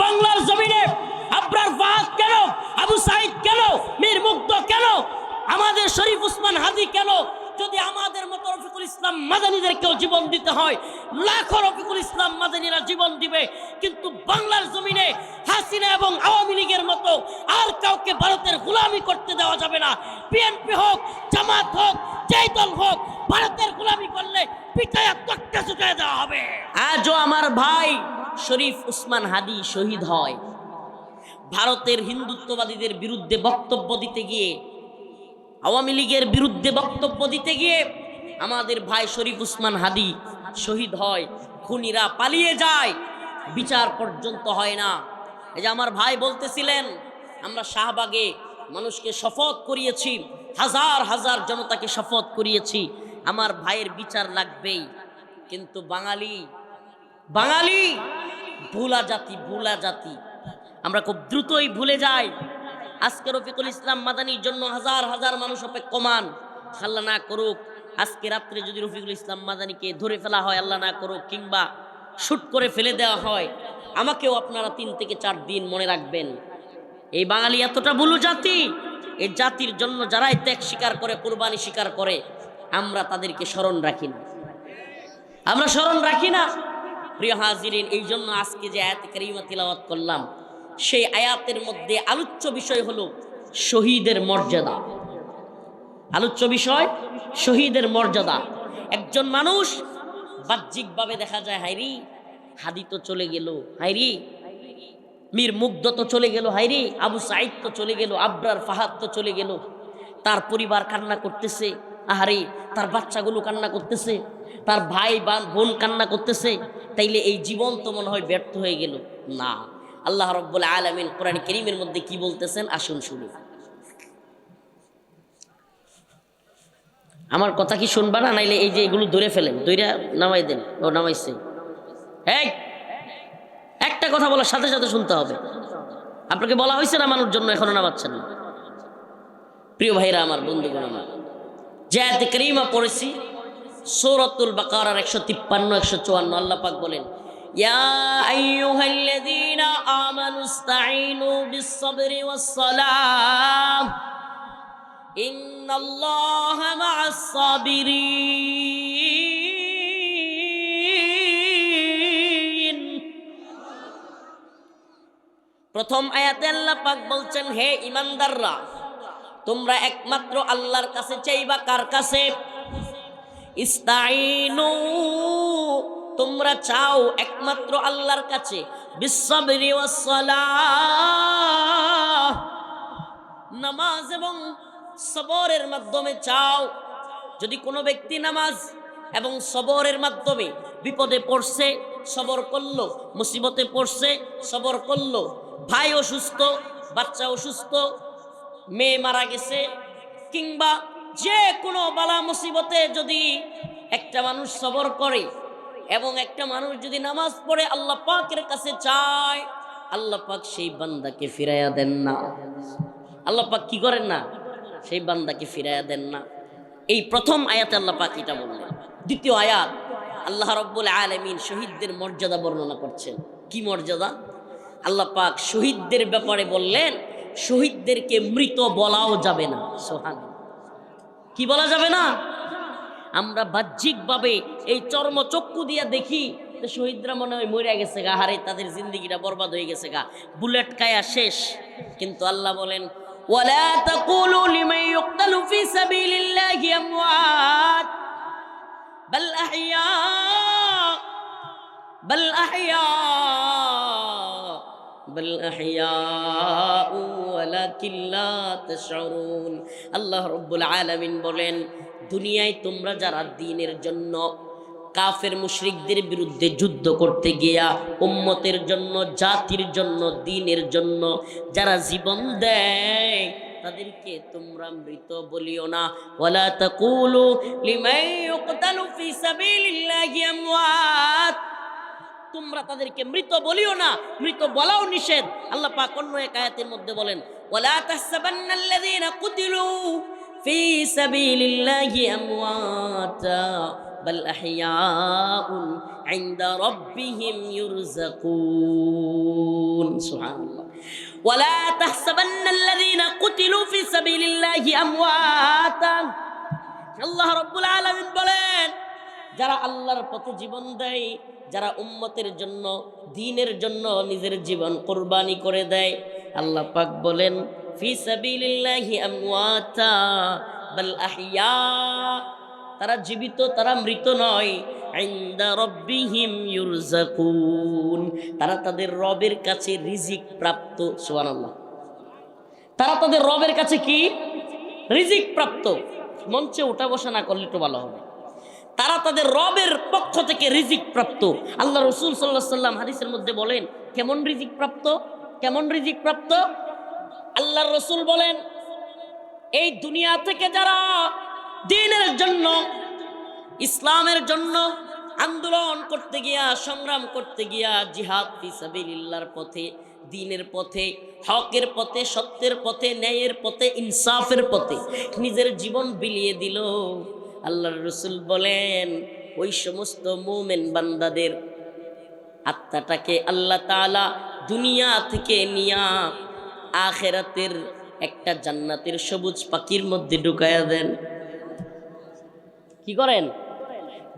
বাংলার জমিনে আবরার ফাহাদ কেন, আবু সাইদ কেন, মীর মুগ্ধ কেন, আমাদের শরীফ উসমান হাদি কেন? যদি আমাদের মতো রফিকুল ইসলাম মাদানীদেরকেও জীবন দিতে হয়, লাখো রফিকুল ইসলাম মাদানীরা জীবন দিবে। কিন্তু বাংলার জমিনে হাসিনা এবং আওয়ামী লীগের মতো আর কাউকে ভারতের গোলামি করতে দেওয়া যাবে না। বিএনপি হোক, জামাত হোক, যেই দল হোক, ভারতের গোলামি করলে পিটায়া তক্তা ছুটায় দেওয়া হবে। আজও আমার ভাই শরীফ উসমান হাদি শহীদ হয় ভারতের হিন্দুত্ববাদীদের বিরুদ্ধে বক্তব্য দিতে গিয়ে, আওয়ামী লীগের বিরুদ্ধে বক্তব্য দিতে গিয়ে আমাদের ভাই শরীফ উসমান হাদি শহীদ হয়। খুনিরা পালিয়ে যায়, বিচার পর্যন্ত হয় না। এই যে আমার ভাই বলতেছিলেন, আমরা শাহবাগে মানুষকে শপথ করিয়েছি, হাজার হাজার জনতাকে শপথ করিয়েছি, আমার ভাইয়ের বিচার লাগবেই। কিন্তু বাঙালি ভোলা জাতি, আমরা খুব দ্রুতই ভুলে যাই। আজকে রফিকুল ইসলাম মাদানীর জন্য হাজার হাজার মানুষ অপেক্ষমান। আল্লাহ না করুক আজকে রাত্রে যদি রফিকুল ইসলাম মাদানীকে ধরে ফেলা হয়, আল্লাহ না করুক, কিংবা শুট করে ফেলে দেওয়া হয়, আমাকেও আপনারা 3 থেকে 4 দিন মনে রাখবেন। এই বাঙালি এতটা বুলু জাতি, এই জাতির জন্য যারাই ত্যাগ স্বীকার করে, কুরবানি স্বীকার করে, আমরা তাদেরকে স্মরণ রাখি না। প্রিয় হাজিরিন, এই জন্য আজকে যে আয়াতে কারিমা তিলাওয়াত করলাম, সেই আয়াতের মধ্যে আলোচ্য বিষয় হলো শহীদের মর্যাদা। একজন মানুষ বাহ্যিকভাবে দেখা যায়, হাইরি হাদি তো চলে গেল, হাইরি মীর মুগ্ধ তো চলে গেল, হাইরি আবু সাইদ তো চলে গেল, আবরার ফাহাদ তো চলে গেল, তার পরিবার কান্না করতেছে, আহারে তার বাচ্চাগুলো কান্না করতেছে, তার ভাই বোন কান্না করতেছে, তাইলে এই জীবন তো মনে হয় ব্যর্থ হয়ে গেল। না, আল্লাহ রাব্বুল আলামিন কোরআন কারীমের মধ্যে কি বলতেছেন আসুন শুনি। আমার কথা কি শুনবা না? নাইলে এই যে এগুলো ধরে ফেলেন, ধইরা নামাই দেন। ও নামাইছে, এই একটা কথা বলার সাথে সাথে শুনতে হবে। আপনাকে বলা হয়েছে নামানোর জন্য, এখনো নামাচ্ছেন না। প্রিয় ভাইরা আমার, বন্ধুগণ আমার, যে আয়াতে কারীমা পড়েছি সূরাতুল বাকারার 153 154, আল্লাহ পাক বলেন, ইয়া আইয়ুহাল্লাযীনা আমানুস্তাঈনু বিস-সাবরি ওয়াস-সালাহ ইন্নাল্লাহা মা'আস-সাবিরিন। প্রথম আয়াতে আল্লাহ পাক বলছেন, হে ঈমানদাররা, তোমরা একমাত্র আল্লাহর কাছে চাইবা। কার কাছে? ইস্তাঈনু, তোমরা চাও একমাত্র আল্লাহর কাছে। বিস-সাবরি ওয়াস-সালাহ, নামাজ এবং সবরের মাধ্যমে চাও। যদি কোনো ব্যক্তি নামাজ এবং সবরের মাধ্যমে বিপদে পড়ছে, সবর করলো, মুসিবতে পড়ছে, সবর করলো, ভাই অসুস্থ, বাচ্চা অসুস্থ, মেয়ে মারা গেছে, কিংবা যে কোনো বালা মুসিবতে যদি একটা মানুষ সবর করে এবং একটা মানুষ যদি নামাজ পড়ে আল্লাহ পাকের কাছে চায়, আল্লাহ পাক সেই বান্দাকে ফিরাইয়া দেন না। আল্লাহ পাক কি করেন না? সেই বান্দাকে ফিরাইয়া দেন না। এই প্রথম আয়াতে আল্লাহ পাক এটা বললেন। দ্বিতীয় আয়াত আল্লাহ রাব্বুল আলামিন শহীদদের মর্যাদা বর্ণনা করছেন। কি মর্যাদা? আল্লাহ পাক শহীদদের ব্যাপারে বললেন, শহীদদেরকে মৃত বলাও যাবে না। সুবহানাল্লাহ, কি বলা যাবে না? আমরা বাহ্যিকভাবে এই চর্মচক্ষু দিয়া দেখি শহীদরা মনে হয় মরে গেছে গা, হারে তাদের জিন্দেগিটা বরবাদ হয়ে গেছে গা, বুলেট খায়া শেষ। কিন্তু আল্লাহ বলেন, ওয়ালা তাকুলু লিমান ইউকতালু ফি সাবিলিল্লাহি আমওয়াত বাল আহইয়া ওয়ালাকিন লা তাশউরুন। আল্লাহ রাব্বুল আলামিন বলেন, দুনিয়ায় তোমরা যারা দ্বীনের জন্য কাফের মুশরিকদের বিরুদ্ধে যুদ্ধ করতে গিয়া উম্মতের জন্য, জাতির জন্য, দ্বীনের জন্য যারা জীবন দেয়, তাদেরকে তোমরা মৃত বলিও না। ওয়ালা তাকুলু লিমান ইউকতালু ফি সাবিলিল্লাহি আমওয়াত, তোমরা তাদেরকে মৃত বলিও না, মৃত বলাও নিষেধ। আল্লাহ পাক অন্য এক আয়াতের মধ্যে বলেন, ওয়ালা তাহসাবান্নাল্লাযীনা কুতিলু ফি সাবিলিল্লাহি আমওয়াতা বাল আহইয়াউন ইনদা রাব্বিহিম ইউরযাকুন। সুবহানাল্লাহ। ওয়ালা তাহসাবান্নাল্লাযীনা কুতিলু ফি সাবিলিল্লাহি আমওয়াতা। আল্লাহ রাব্বুল আলামিন বলেন, যারা আল্লাহর পথে জীবন দেয়, যারা উম্মতের জন্য, দ্বীনের জন্য নিজের জীবন কুরবানি করে দেয়, আল্লাহ পাক বলেন ফি সাবিলিল্লাহি আমওয়াতা বাল আহইয়া, তারা জীবিত, তারা মৃত নয়। ইনদা রাব্বিহিম ইউরযাকুন, তারা তাদের রবের কাছে রিজিক প্রাপ্ত। সুবহানাল্লাহ। তারা তাদের রবের কাছে কি? রিজিক প্রাপ্ত। মঞ্চে উঠা বসা না করলে একটু ভালো হবে। তারা তাদের রবের পক্ষ থেকে রিজিক প্রাপ্ত। আল্লাহ রাসূল সাল্লাল্লাহু আলাইহি ওয়াসাল্লাম হাদিসের মধ্যে বলেন, কেমন রিজিক প্রাপ্ত? কেমন রিজিক প্রাপ্ত? আল্লাহর রাসূল বলেন, এই দুনিয়া থেকে যারা দ্বীনের জন্য, ইসলামের জন্য আন্দোলন করতে গিয়া, সংগ্রাম করতে গিয়া, জিহাদ ফি সাবিলিল্লাহর পথে, দ্বীনের পথে, হকের পথে, সত্যের পথে, ন্যায়ের পথে, ইনসাফের পথে নিজের জীবন বিলিয়ে দিল, আল্লাহর রাসূল বলেন ওই সমস্ত মুমিন বান্দাদের আত্মাটাকে আল্লাহ তাআলা দুনিয়া থেকে নিয়া আখিরাতের একটা জান্নাতের সবুজ পাখির মধ্যে ঢুকায়া দেন। কি করেন?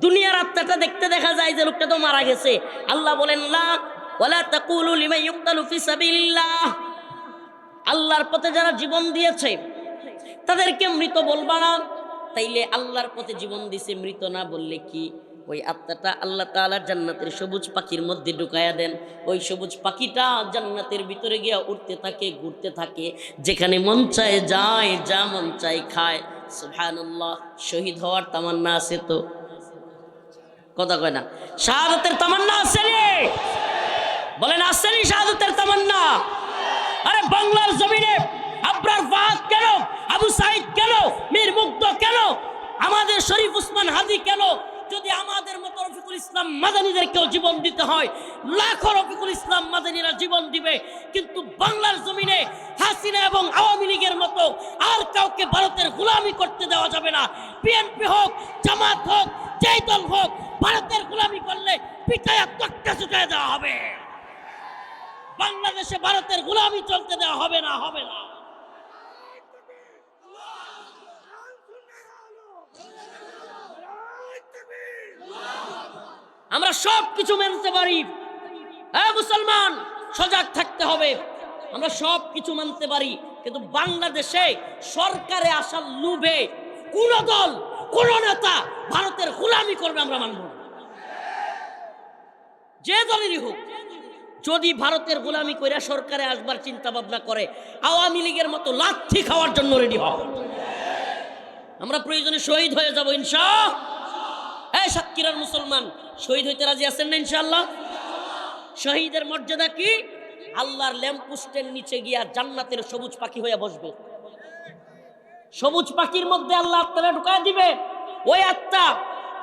দুনিয়ার আত্মাটা দেখতে দেখা যায় যে লোকটা তো মারা গেছে। আল্লাহ বলেন লা ওয়ালা তাকুলু লিমান ইউকতালু ফি সাবিলিল্লাহ, আল্লাহর পথে যারা জীবন দিয়েছে তাদেরকে মৃত বলবা না। তাইলে আল্লাহর পথে জীবন দিছে, মৃত না বললে কি? ওই আত্মাটা আল্লাহ তাআলা জান্নাতের সবুজ পাখির মধ্যে ঢুকায়া দেন। ওই সবুজ পাখিটা জান্নাতের ভিতরে গিয়া উঠতে থাকে, ঘুরতে থাকে, যেখানে মন চায় যায়, যা মন চায় খায়। সুবহানাল্লাহ। শহীদ হওয়ার তামান্না আছে তো? কথা কয় না? শাহাদাতের তামান্না আছে রে? বলেন আছে নি শাহাদাতের তামান্না? আরে বাংলার জমিনে আবরার ফাহাদ কেন, আবু সাইদ কেন, মীর মুগ্ধ কেন, আমাদের শরীফ উসমান হাদি কেন? যদি আমাদের মতো রফিকুল ইসলাম মাদানীদেরকেও জীবন দিতে হয়, লাখো রফিকুল ইসলাম মাদানীরা জীবন দিবে। কিন্তু বাংলার জমিনে হাসিনা এবং আওয়ামী লীগের মতো আর কাউকে ভারতের গোলামি করতে দেওয়া যাবে না। বিএনপি হোক, জামাত হোক, যেই দল হোক, ভারতের গোলামি করলে পিটায়া তক্তা ছুটায় দেওয়া হবে। বাংলাদেশে ভারতের গোলামি চলতে দেওয়া হবে না, হবে না। আমরা সব কিছু মানতে পারি, হ্যাঁ মুসলমান সজাগ থাকতে হবে। আমরা সব কিছু মানতে পারি, কিন্তু বাংলাদেশে সরকারে আসার লোভে কোন দল, কোন নেতা ভারতের গোলামি করবে আমরা মানব না। যে দলেরই হোক, যদি ভারতের গোলামি করে সরকারে আসবার চিন্তা ভাবনা করে, আওয়ামী লীগের মতো লাথি খাওয়ার জন্য রেডি হও। আমরা প্রয়োজনে শহীদ হয়ে যাব ইনশাআল্লাহ। এই সাতক্ষীরার মুসলমান শহীদ হইতে রাজি আছেন না ইনশাআল্লাহ? শহীদের মর্যাদা কি? আল্লাহর ল্যাম্পপোস্টের নিচে গিয়া জান্নাতের সবুজ পাখি হয়ে বসবে। সবুজ পাখির মধ্যে আল্লাহ আত্মাটা ঢুকায় দিবে। ওই আত্মা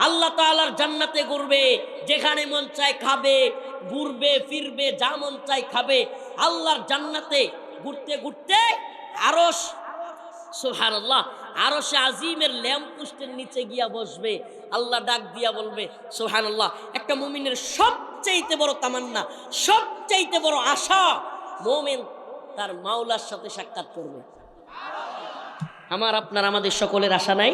আল্লাহ তাআলার জান্নাতে ঘুরবে, যেখানে মন চায় খাবে, ঘুরবে ফিরবে, যা মন চায় খাবে। আল্লাহর জান্নাতে ঘুরতে ঘুরতে আরশ, সুবহানাল্লাহ, আরশে আজিমের ল্যাম্পপোস্টের নিচে গিয়া বসবে। আল্লাহ ডাক দিয়া বলবে সুবহানাল্লাহ। একটা মুমিনের সবচাইতে বড় তামান্না, সবচাইতে বড় আশা, মুমিন তার মাওলার সাথে সাক্ষাৎ করবে। আমার আপনার আমাদের সকলের আশা নাই?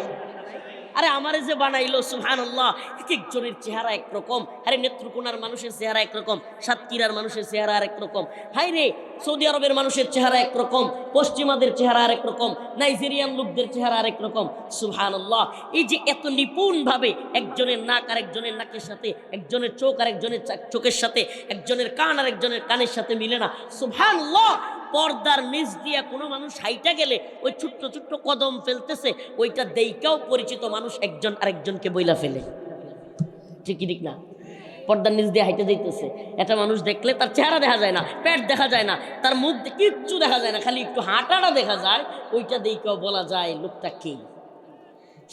আরে আমারে যে বানাইলো সুবহানাল্লাহ, এক একজনের চেহারা একরকম। আরে নেত্রকোনার মানুষের চেহারা একরকম, সাতক্ষীরার মানুষের চেহারা আরেক রকম। হাই রে, সৌদি আরবের মানুষের চেহারা একরকম, পশ্চিমাদের চেহারা আরেক রকম, নাইজেরিয়ান লোকদের চেহারা আরেক রকম। সুবহানাল্লাহ। এই যে এত নিপুণভাবে একজনের নাক আর একজনের নাকের সাথে, একজনের চোখ আর একজনের চোখের সাথে, একজনের কান আর একজনের কানের সাথে মিলে না। সুবহানাল্লাহ। পর্দার নিচ দিয়া কোনো মানুষ হাইটা গেলে ওই ছোট্ট ছোট্ট কদম ফেলতেছে, ওইটা দেইকাও পরিচিত মানুষ একজন আরেকজনকে বইলা ফেলে। ঠিক কি ঠিক না? পর্দার নিচ দিয়ে হাইটে যাইতেছে, একটা মানুষ দেখলে তার চেহারা দেখা যায় না, পেট দেখা যায় না, তার মুখ কিচ্ছু দেখা যায় না, খালি একটু হাঁটাটা দেখা যায়, ওইটা দেইকাও বলা যায় লোকটা কি।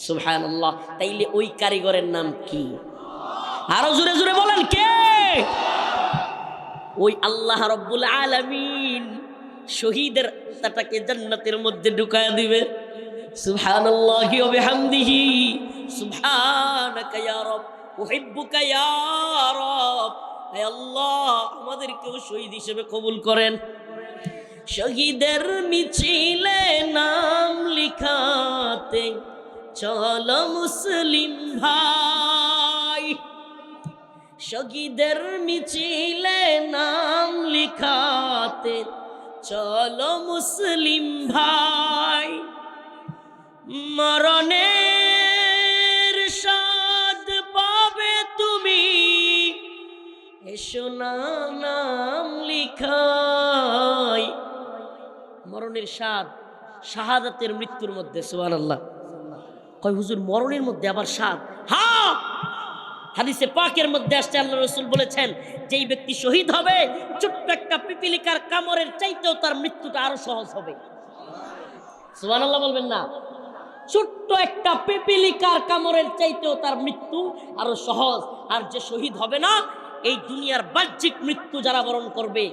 সুবহানাল্লাহ। তাইলে ওই কারিগরের নাম কি? আরো জোরে জোরে বলেন কে? ওই আল্লাহ রাব্বুল আলামিন শহীদের আত্মাটাকে জান্নাতের মধ্যে ঢুকায়া দিবে। সুবহানাল্লাহি ওয়া বিহামদিহি সুবহানাকা ইয়া রব উহিব্বুকা ইয়া রব। হে আল্লাহ আমাদেরকেও শহীদ হিসেবে কবুল করেন। শহীদের মিছিলে নাম লিখাতে চলো মুসলিম ভাই, শহীদের মিছিলে নাম লিখাতে চলো মুসলিম ভাই, মরণের স্বাদ পাবে তুমি এসো না নাম লিখাই। মরণের স্বাদ শাহাদাতের মৃত্যুর মধ্যে। সুবহানাল্লাহ। কয় হুজুর মরণের মধ্যে আবার স্বাদ? হ্যাঁ, হাদিসে পাকের মধ্যে আসছে আল্লাহ রাসূল বলেছেন যেই ব্যক্তি শহীদ হবে ছোট্ট একটা পিপিলিকার কামড়ের চাইতেও তার মৃত্যুটা আরো সহজ হবে। সুবহানাল্লাহ বলবেন না? ছোট্ট একটা পিপিলিকার কামড়ের চাইতেও তার মৃত্যু আরো সহজ। আর যে শহীদ হবে না, এই দুনিয়ার বাহ্যিক মৃত্যু যারা বরণ করবে,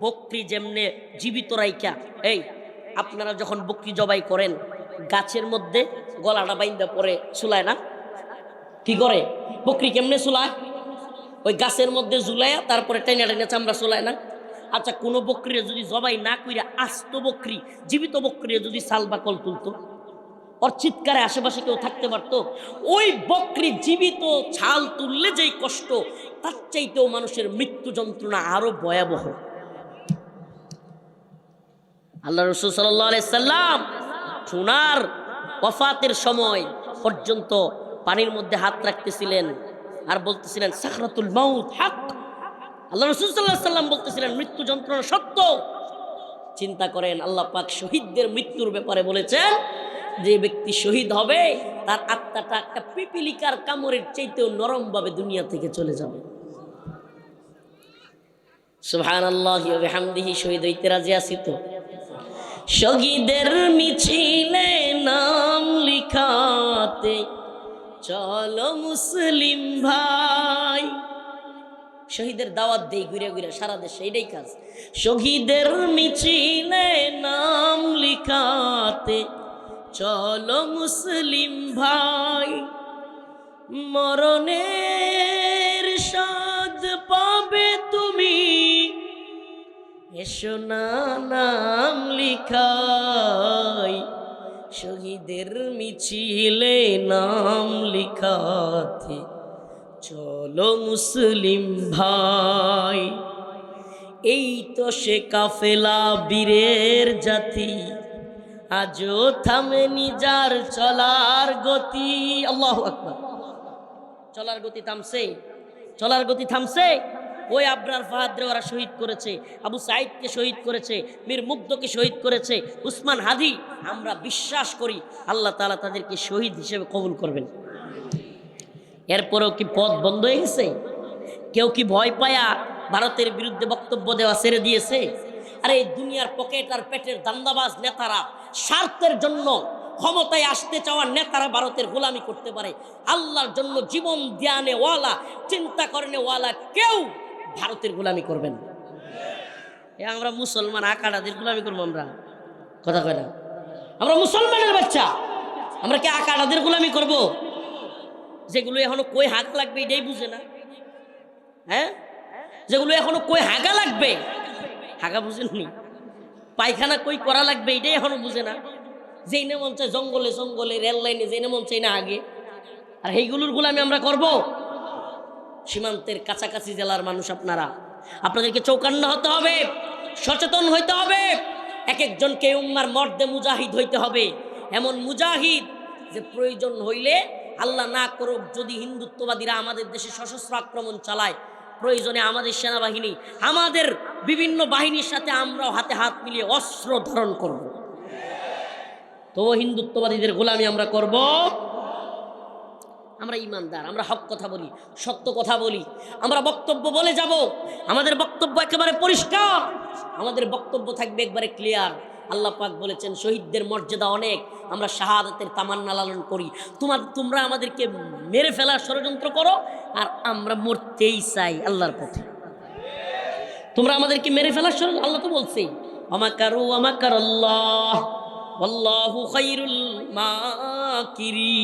বকরি যেমনে জীবিত রাইকা, এই আপনারা যখন বকরি জবাই করেন গাছের মধ্যে গলাটা বাইন্দা পরে চুলায় না? কি করে বকরি কেমনে চুলায়? ওই গাছের মধ্যে ঝুলাইয়া তারপরে টেনে টেনে চামড়া চুলায় না? আচ্ছা কোনো বকরি যদি জবাই না কইরা আস্ত বকরি, জীবিত বকরি যদি সাল বা কল তুলতো, ওর চিৎকারে আশেপাশে কেউ থাকতে পারতো? ওই বকরি জীবিত ছাল তুললে যেই কষ্ট, তার চাইতেও মানুষের মৃত্যু যন্ত্রণা আরো ভয়াবহ। আল্লাহ রাসূল সাল্লাল্লাহু আলাইহি সাল্লাম ওনার ওয়াফাতের সময় পর্যন্ত পানির মধ্যে হাত রাখতেছিলেন আর বলতেছিলেন সাকরাতুল মাউত হক। আল্লাহ রাসূল সাল্লাল্লাহু আলাইহি সাল্লাম বলতেছিলেন মৃত্যু যন্ত্রণা সত্য। চিন্তা করেন, আল্লাহ পাক শহীদদের মৃত্যুর ব্যাপারে বলেছেন যে ব্যক্তি শহীদ হবে তার আত্মাটা একটা পিপিলিকার কামড়ের চাইতেও নরম ভাবে দুনিয়া থেকে চলে যাবে। সুবহানাল্লাহি ওয়া বিহামদিহি। শহীদ হইতে রাজি আছি তো? শহীদের মিছিলে নাম লিখাতে চলো মুসলিম ভাই। শহীদের দাওয়াত দেই ঘুরে ঘুরে সারা দেশে, এটাই কাজ। শহীদের মিছিলে নাম লিখাতে চলো মুসলিম ভাই, মরণের স্বাদ পাবে তুমি এসো না নাম লিখাই। শহীদের মিছিলে নাম লিখাতে চলো মুসলিম ভাই। এই তো সে কাফেলা বীরের জাতি, আজও থামেনি যার চলার গতি। আল্লাহু আকবার। চলার গতি থামছে? চলার গতি থামছে? ওই আবরার ফাহাদরে ওরা শহীদ করেছে, আবু সাইদকে শহীদ করেছে, মীর মুগ্ধকে শহীদ করেছে, উসমান হাদি। আমরা বিশ্বাস করি আল্লাহ তাআলা তাদেরকে শহীদ হিসেবে কবুল করবেন। এরপরেও কি পথ বন্ধ হয়ে গেছে? কেউ কি ভয় পায়া ভারতের বিরুদ্ধে বক্তব্য দেওয়া ছেড়ে দিয়েছে? আরে এই দুনিয়ার পকেট আর পেটের দান্দাবাজ নেতারা স্বার্থের জন্য ক্ষমতায় আসতে চাওয়া নেতারা ভারতের গোলামি করতে পারে। আল্লাহর জন্য জীবন ধ্যানে ওয়ালা, চিন্তা করনে ওয়ালা কেউ ভারতের গোলামি করবেন। আমরা মুসলমান আকাড়াদের গোলামি করবো? আমরা কথা কয় না? আমরা মুসলমানের বাচ্চা, আমরা কি আকাড়াদের গোলামি করব? যেগুলো এখনো কই হাগ লাগবে এটাই বুঝে না। হ্যাঁ, যেগুলো এখনো কই হাগা লাগবে, হাগা বুঝেননি, পায়খানা কই করা লাগবে এটাই এখনো বুঝে না। যেই না মন চায় জঙ্গলে জঙ্গলে রেল লাইনে, যেই না মন চাই না আগে, আর এইগুলোর গোলামি আমরা করব? সীমান্তের কাছাকাছি জেলার মানুষ আপনারা, আপনাদেরকে চৌকান্না হতে হবে, সচেতন হইতে হবে। এক একজনকে উম্মার মর্দে মুজাহিদ হইতে হবে, এমন মুজাহিদ যে প্রয়োজন হইলে আল্লাহ না করুক যদি হিন্দুত্ববাদীরা আমাদের দেশে সশস্ত্র আক্রমণ চালায়, প্রয়োজনে আমাদের সেনাবাহিনী, আমাদের বিভিন্ন বাহিনীর সাথে আমরাও হাতে হাত মিলিয়ে অস্ত্র ধারণ করব। তো হিন্দুত্ববাদীদের গোলামি আমরা করব? আমরা ইমানদার, আমরা হক কথা বলি, সত্য কথা বলি, আমরা বক্তব্য বলে যাব। আমাদের বক্তব্য একেবারে পরিষ্কার, আমাদের বক্তব্য থাকবে একবারে ক্লিয়ার। আল্লাহ পাক বলেছেন শহীদদের মর্যাদা অনেক, আমরা শাহাদাতের তামান্না লালন করি। তোমরা আমাদেরকে মেরে ফেলার ষড়যন্ত্র করো আর আমরা মরতেই চাই আল্লাহর পথে। তোমরা আমাদেরকে মেরে ফেলার ষড়যন্ত্র, আল্লাহ তো বলছেই আমাকারু আমাকারাল্লাহ ওয়াল্লাহু খায়রুল মাকিরিন।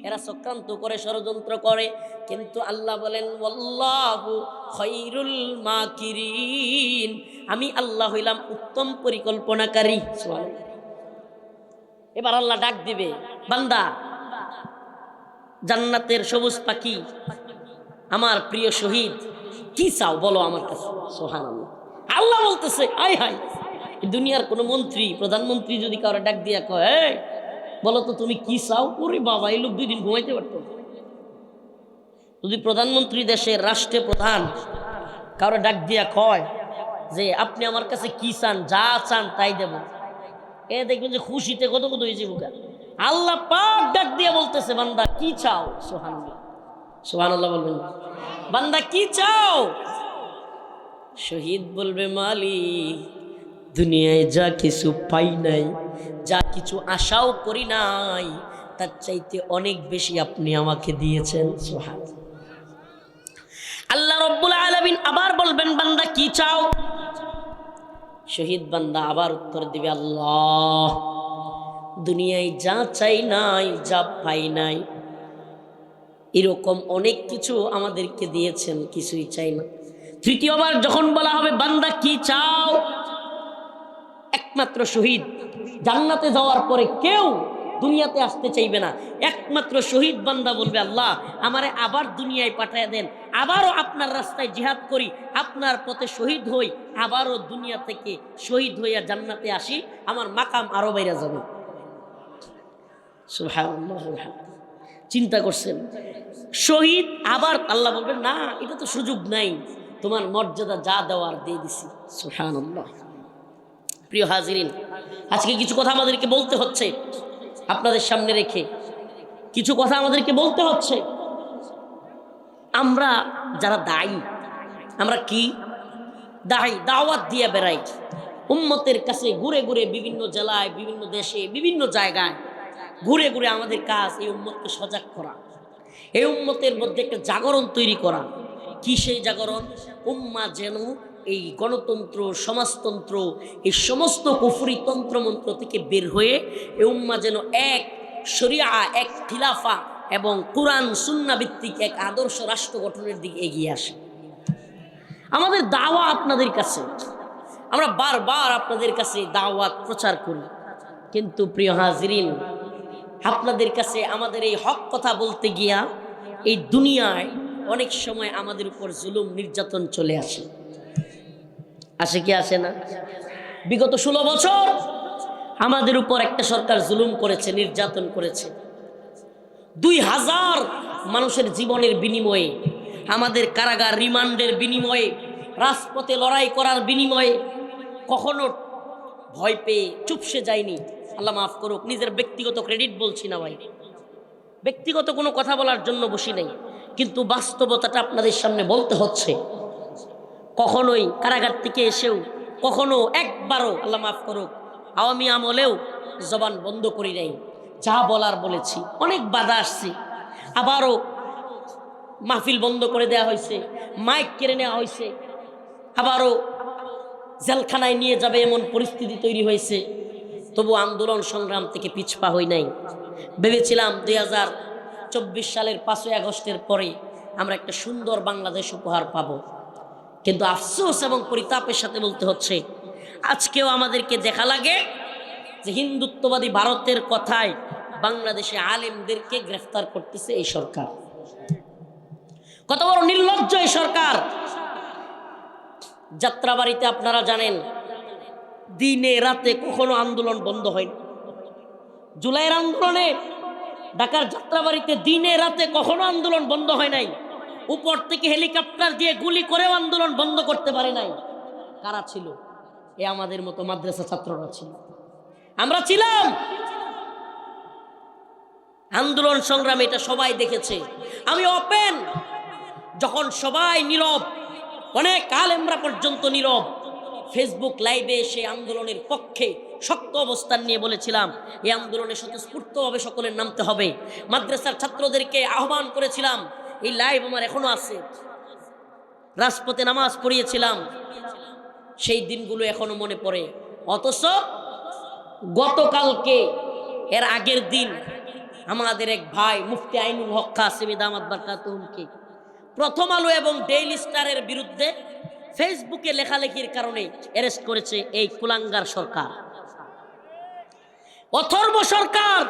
এরা চক্রান্ত করে, ষড়যন্ত্র করে, কিন্তু আল্লাহ বলেন ওয়াল্লাহু খায়রুল মাকিরিন, আমি আল্লাহ হইলাম উত্তম পরিকল্পনাকারী। সুবহানাল্লাহ। এবার আল্লাহ ডাক দিবে, বান্দা জান্নাতের সবুজ পাখি, আমার প্রিয় শহীদ, কি চাও বলো আমার কাছে। সুবহানাল্লাহ। আল্লাহ বলতেছে, আয় হায়, দুনিয়ার কোন মন্ত্রী প্রধানমন্ত্রী যদি কারো ডাক দিয়া কয় বলো তো তুমি কি চাও, ওরে বাবা, এই লোক 2 দিন ঘুমাইতে পারতো। যদি প্রধানমন্ত্রী, দেশের রাষ্ট্রের প্রধান কারো ডাক দিয়া কয় যে আপনি আমার কাছে কি চান, যা চান তাই দেব, এ দেখবেন যে খুশিতে কত কত হয়েছে বুকা। আল্লাহ পাক ডাক দিয়া বলতেছে, বান্দা কি চাও। সুবহানাল্লাহ, সুবহানাল্লাহ বলবেন, বান্দা কি চাও। শহীদ বলবে, মালিক দুনিয়ায় যা কিছু পাই নাই, যা কিছু আশাও করি নাই, তার চাইতে অনেক বেশি আপনি আমাকে দিয়েছেন। সুবহানাল্লাহ। আল্লাহ রাব্বুল আলামিন আবার বলবেন, বান্দা কি চাও। শহীদ বান্দা আবার উত্তর দিবে, আল্লাহ দুনিয়ায় যা চাই নাই, যা পাই নাই, এরকম অনেক কিছু আমাদেরকে দিয়েছেন, কিছুই চাই না। তৃতীয়বার যখন বলা হবে, বান্দা কি চাও, একমাত্র শহীদ, জান্নাতে যাওয়ার পরে কেউ দুনিয়াতে আসতে চাইবে না, একমাত্র শহীদ বান্দা বলবে, আল্লাহ আমারে আবার দুনিয়ায় পাঠায় দেন, আবারও আপনার রাস্তায় জিহাদ করি, আপনার পথে শহীদ হই, আবারও দুনিয়া থেকে শহীদ হইয়া জান্নাতে আসি, আমার মাকাম আরো বাইরে যাবে। সুবহানাল্লাহ। চিন্তা করছেন, শহীদ, আবার আল্লাহ বলবেন, না এটা তো সুযোগ নাই, তোমার মর্যাদা যা দেওয়ার দিয়ে দিছি। সুবহানাল্লাহ। প্রিয় হাজিরিন, আজকে কিছু কথা আমাদেরকে বলতে হচ্ছে, আপনাদের সামনে রেখে কিছু কথা আমাদেরকে বলতে হচ্ছে। আমরা যারা দায়ী, আমরা কি দায়ী, দাওয়াত দিয়ে বেড়াই, উম্মতের কাছে ঘুরে ঘুরে, বিভিন্ন জেলায়, বিভিন্ন দেশে, বিভিন্ন জায়গায় ঘুরে ঘুরে আমাদের কাজ এই উম্মতকে সজাগ করা, এই উম্মতের মধ্যে একটা জাগরণ তৈরি করা। কি সেই জাগরণ? উম্মা যেন এই গণতন্ত্র, সমাজতন্ত্র, এই সমস্ত কুফরি তন্ত্রমন্ত্র থেকে বের হয়ে এই উম্মা যেন এক শরিয়া, এক খিলাফা এবং কুরআন সুন্নাহ ভিত্তিক এক আদর্শ রাষ্ট্র গঠনের দিকে এগিয়ে আসে। আমাদের দাওয়াত আপনাদের কাছে, আমরা বারবার আপনাদের কাছে দাওয়াত প্রচার করি, কিন্তু প্রিয় হাজিরিন, আপনাদের কাছে আমাদের এই হক কথা বলতে গিয়া এই দুনিয়ায় অনেক সময় আমাদের উপর জুলুম নির্যাতন চলে আসে। আসে কি আসে না? বিগত 16 বছর আমাদের উপর একটা সরকার জুলুম করেছে, নির্যাতন করেছে। 2000 মানুষের জীবনের বিনিময়ে, আমাদের কারাগার রিমান্ডের বিনিময়ে, রাজপথে লড়াই করার বিনিময়ে কখনো ভয় পেয়ে চুপসে যায়নি। আল্লাহ মাফ করুক, নিজের ব্যক্তিগত ক্রেডিট বলছি না ভাই, ব্যক্তিগত কোনো কথা বলার জন্য বসি নাই, কিন্তু বাস্তবতাটা আপনাদের সামনে বলতে হচ্ছে। কখনোই কারাগার থেকে এসেও কখনো একবারও, আল্লাহ মাফ করুক, আওয়ামী আমলেও জবান বন্ধ করি নাই, যা বলার বলেছি। অনেক বাধা আসছে, আবারও মাহফিল বন্ধ করে দেওয়া হয়েছে, মাইক কেড়ে নেওয়া হয়েছে, আবারও জেলখানায় নিয়ে যাবে এমন পরিস্থিতি তৈরি হয়েছে। তবু আন্দোলন সংগ্রাম থেকে পিছপা হই নাই। ভেবেছিলাম 2024 সালের 5ই আগস্টের পরে আমরা একটা সুন্দর বাংলাদেশ উপহার পাব, কিন্তু আফসোস এবং পরিতাপের সাথে বলতে হচ্ছে, আজকেও আমাদেরকে দেখা লাগে যে হিন্দুত্ববাদী ভারতের কথায় বাংলাদেশে আলেমদেরকে গ্রেফতার করতেছে এই সরকার। কত বড় নির্লজ্জ এই সরকার। যাত্রাবাড়িতে আপনারা জানেন, দিনে রাতে কখনো আন্দোলন বন্ধ হয়নি। জুলাইয়ের আন্দোলনে ঢাকার যাত্রাবাড়িতে দিনে রাতে কখনো আন্দোলন বন্ধ হয় নাই। উপর থেকে হেলিকপ্টার দিয়ে গুলি করেও আন্দোলন বন্ধ করতে পারে নাই। কারা ছিল? এ আমাদের মতো মাদ্রাসা ছাত্ররা ছিল, আমরা ছিলাম। আন্দোলন সংগ্রামে এটা সবাই দেখেছে। আমি ওপেন, যখন সবাই নীরব, অনেক আলেমরা পর্যন্ত নীরব, ফেসবুক লাইভে এসে আন্দোলনের পক্ষে শক্ত অবস্থান নিয়ে বলেছিলাম, এই আন্দোলনে স্বতঃস্ফূর্তভাবে সকলের নামতে হবে। মাদ্রাসার ছাত্রদেরকে আহ্বান করেছিলাম, এই লাইভ আমার এখনো আছে। রাজপথে নামাজ পড়িয়েছিলাম, সেই দিনগুলো এখনো মনে পড়ে। অথচ গতকালকে, এর আগের দিন আমাদের এক ভাই মুফতি আইনুল হক কাসেমি দামাত বারকাতুহুমকে প্রথম আলো এবং ডেইলি স্টারের বিরুদ্ধে ফেসবুকে লেখালেখির কারণে অ্যারেস্ট করেছে এই কুলাঙ্গার সরকার, অথর্ব সরকার,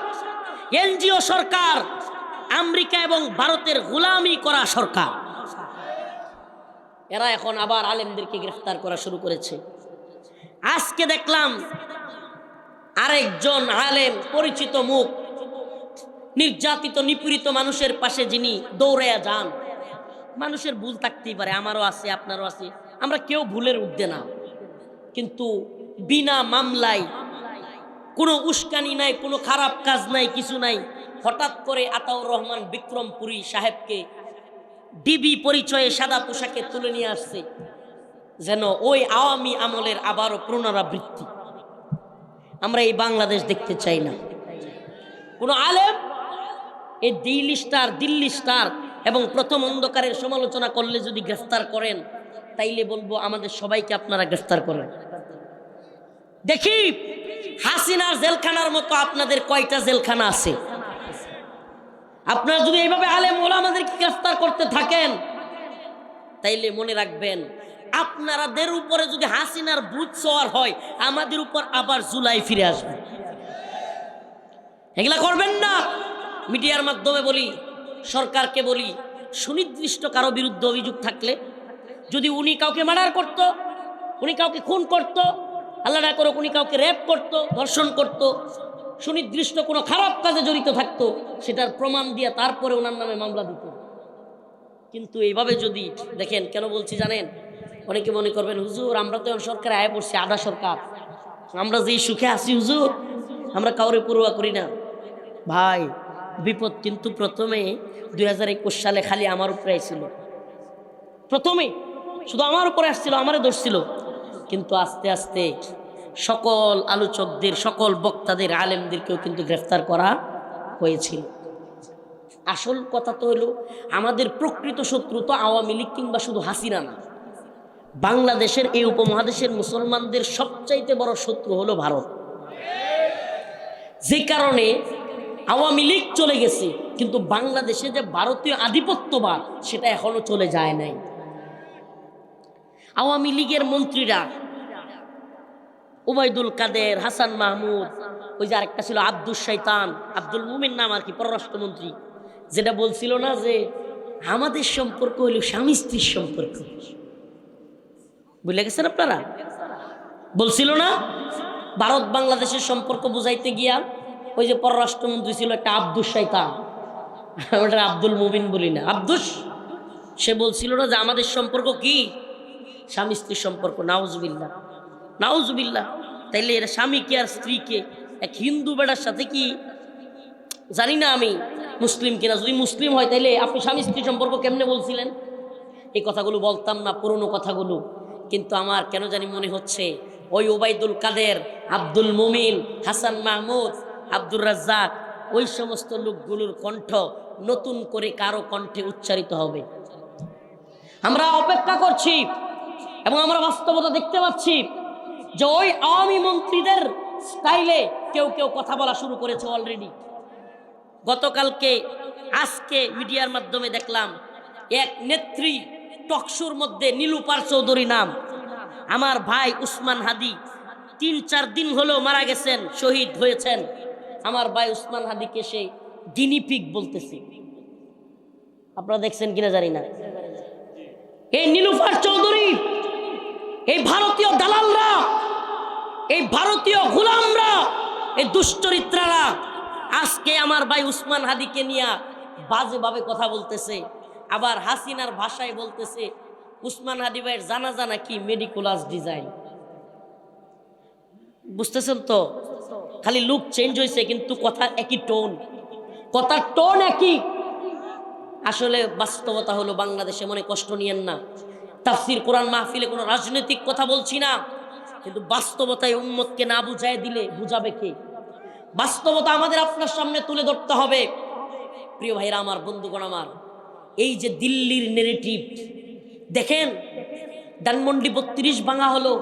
এনজিও সরকার, আমেরিকা এবং ভারতের গোলামি করা সরকার। এরা এখন আবার আলেমদেরকে গ্রেফতার করা শুরু করেছে। আজকে দেখলাম আরেকজন আলেম, পরিচিত মুখ, নির্যাতিত নিপীড়িত মানুষের পাশে যিনি দৌড়াইয়া যান। মানুষের ভুল থাকতেই পারে, আমারও আছে, আপনারও আছে, আমরা কেউ ভুলের ঊর্ধ্বে না, কিন্তু বিনা মামলায়, কোনো উস্কানি নাই, কোনো খারাপ কাজ নাই, কিছু নাই, হঠাৎ করে আতাউর রহমান বিক্রমপুরী সাহেবকে ডিবি পরিচয়ে সাদা পোশাকে তুলে নিয়ে আসছে, যেন ওই আওয়ামী আমলের আবারও পুনরাবৃত্তি। আমরা এই বাংলাদেশ দেখতে চাই না। কোন আলেম এই দিল্লি স্টার এবং প্রথম অন্ধকারের সমালোচনা করলে যদি গ্রেফতার করেন, তাইলে বলবো আমাদের সবাইকে আপনারা গ্রেফতার করেন। দেখি হাসিনার জেলখানার মতো আপনাদের কয়টা জেলখানা আছে। আপনারা যদি এইভাবে আলেম ওলামাদেরকে গ্রেফতার করতে থাকেন, তাইলে মনে রাখবেন আপনাদের উপরে যদি হাসিনার বুথ সওয়ার হয়, আমাদের উপর আবার জুলাই ফিরে আসবে। এগুলা করবেন না। মিডিয়ার মাধ্যমে বলি, সরকারকে বলি, সুনির্দিষ্ট কারো বিরুদ্ধে অভিযোগ থাকলে, যদি উনি কাউকে মার্ডার করত, উনি কাউকে খুন করত, আল্লাহ না করুক উনি কাউকে রেপ করত, ধর্ষণ করত, সুনির্দিষ্ট কোনো খারাপ কাজে জড়িত থাকতো, সেটার প্রমাণ দিয়ে তারপরে ওনার নামে মামলা দিত। কিন্তু এইভাবে যদি দেখেন, কেন বলছি জানেন? অনেকে মনে করবেন হুজুর আমরা তো সরকারে আয় পড়ছি, আধা সরকার, আমরা যেই সুখে আছি হুজুর, আমরা কাউরে পড়ুয়া করি না। ভাই, বিপদ কিন্তু প্রথমে 2021 সালে খালি আমার উপরে আসছিল, প্রথমে শুধু আমার উপরে আসছিল, আমারে ধরছিল, কিন্তু আস্তে আস্তে সকল আলোচকদের, সকল বক্তাদের, আলেমদেরকেও কিন্তু গ্রেফতার করা হয়েছিল। আসল কথা তো হলো, আমাদের প্রকৃত শত্রু তো আওয়ামী লীগ কিংবা শুধু হাসিনা না, বাংলাদেশের এই উপমহাদেশের মুসলমানদের সবচাইতে বড় শত্রু হলো ভারত। যে কারণে আওয়ামী লীগ চলে গেছে, কিন্তু বাংলাদেশে যে ভারতীয় আধিপত্যবাদ সেটা এখনো চলে যায় নাই। আওয়ামী লীগের মন্ত্রীরা ওবায়দুল কাদের, হাসান মাহমুদ, ওই যে আরেকটা ছিল আব্দুল শৈতান, আব্দুল মুমিন নাম আর কি, পররাষ্ট্রমন্ত্রী, যেটা বলছিল না যে আমাদের সম্পর্ক হইল স্বামী স্ত্রীর সম্পর্ক, বুঝলে গেছেন আপনারা? বলছিল না ভারত বাংলাদেশের সম্পর্ক বুঝাইতে গিয়া ওই যে পররাষ্ট্রমন্ত্রী ছিল একটা আব্দুল শৈতান, ওটা আব্দুল মুমিন বলি না, আব্দুস, সে বলছিল না যে আমাদের সম্পর্ক কি স্বামী স্ত্রীর সম্পর্ক। নাউজুবিল্লাহ, নাউজুবিল্লাহ। তাইলে এরা স্বামীকে আর স্ত্রীকে এক হিন্দু বেড়ার সাথে কি, জানি না আমি মুসলিম কিনা, যদি মুসলিম হয় তাইলে আপনি স্বামী স্ত্রী সম্পর্ক কেমনে বলছিলেন? এই কথাগুলো বলতাম না, পুরনো কথাগুলো, কিন্তু আমার কেন জানি মনে হচ্ছে ওই ওবায়দুল কাদের, আব্দুল মুমিন, হাসান মাহমুদ, আব্দুর রাজ্জাক, ওই সমস্ত লোকগুলোর কণ্ঠ নতুন করে কারো কণ্ঠে উচ্চারিত হবে। আমরা অপেক্ষা করছি এবং আমরা বাস্তবতা দেখতে পাচ্ছি যে ওই আওয়ামী মন্ত্রীদের স্টাইলে কেউ কেউ কথা বলা শুরু করেছে অলরেডি। গতকালকে, আজকে মিডিয়ার মাধ্যমে দেখলাম এক নেত্রী টকশোর মধ্যে, নীলুপার চৌধুরী নাম, আমার ভাই উসমান হাদি 3-4 দিন হলো মারা গেছেন, শহীদ হয়েছেন। আমার ভাই উসমান হাদিকে সে গিনিপিগ বলতেছে, আপনারা দেখছেন কিনা জানি না। এই নীলুফার চৌধুরী, এই ভারতীয় দালালরা, এই ভারতীয় গোলামরা, এই দুশ্চরিত্রারা আজকে আমার ভাই উসমান হাদিকে নিয়ে বাজেভাবে কথা বলতেছে। আবার হাসিনার ভাষায় বলতেছে উসমান হাদি ভাইয়ের জানাজা নাকি মেডিকুলাস ডিজাইন। বুঝতেছেন তো? খালি লুক চেঞ্জ হয়েছে, কিন্তু কথার একই টোন, কথার টোন একই। আসলে বাস্তবতা হলো, বাংলাদেশে মনে কষ্ট নিয়েন না, তাফসীর কোরআন মাহফিলে কোনো রাজনৈতিক কথা বলছি না, কিন্তু বাস্তবতায় উম্মতকে না বুঝায় দিলে বুঝাবে কে? বাস্তবতা আমাদের আপনার সামনে তুলে ধরতে হবে। প্রিয় ভাইরা আমার, বন্ধুগণ আমার, এই যে দিল্লির নেগেটিভ দেখেন, ধানমন্ডি 32 ভাঙা হলো,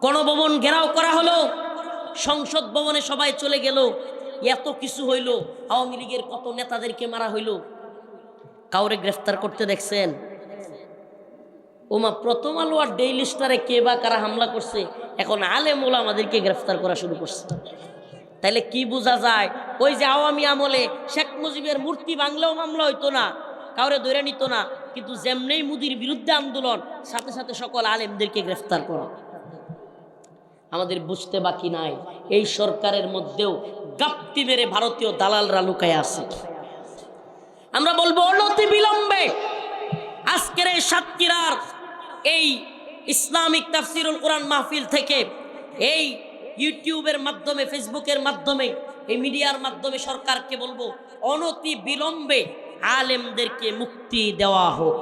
গণভবন ঘেরাও করা হলো, সংসদ ভবনে সবাই চলে গেল, এত কিছু হইল, আওয়ামী লীগের কত নেতাদেরকে মারা হইল, কাউরে গ্রেফতার করতে দেখছেন? ওমা প্রথম আলো আর ডেইলি স্টারে কে বা কারা হামলা করছে, এখন আলেম ওলামাদেরকে গ্রেফতার করা শুরু করছে। তাইলে কি বোঝা যায়? ওই যে আওয়ামী আমলে শেখ মুজিবের মূর্তি বাংলাও মামলা হইতো না, কাউরে ধরে নিত না, কিন্তু যেমনেই মুদির বিরুদ্ধে আন্দোলন, সাথে সাথে সকল আলেমদেরকে গ্রেফতার করা। আমাদের বুঝতে বাকি নাই, এই সরকারের মধ্যেও গাপ্তি মেরে ভারতীয় দালালরা লুকায় আছে। আমরা বলবো অনতি বিলম্বে আজকের এই সাতক্ষীরার এই ইসলামিক তাফসিরুল কোরআন মাহফিল থেকে, এই ইউটিউবের মাধ্যমে, ফেসবুকের মাধ্যমে, এই মিডিয়ার মাধ্যমে সরকারকে বলবো অনতি বিলম্বে আলেমদেরকে মুক্তি দেওয়া হোক।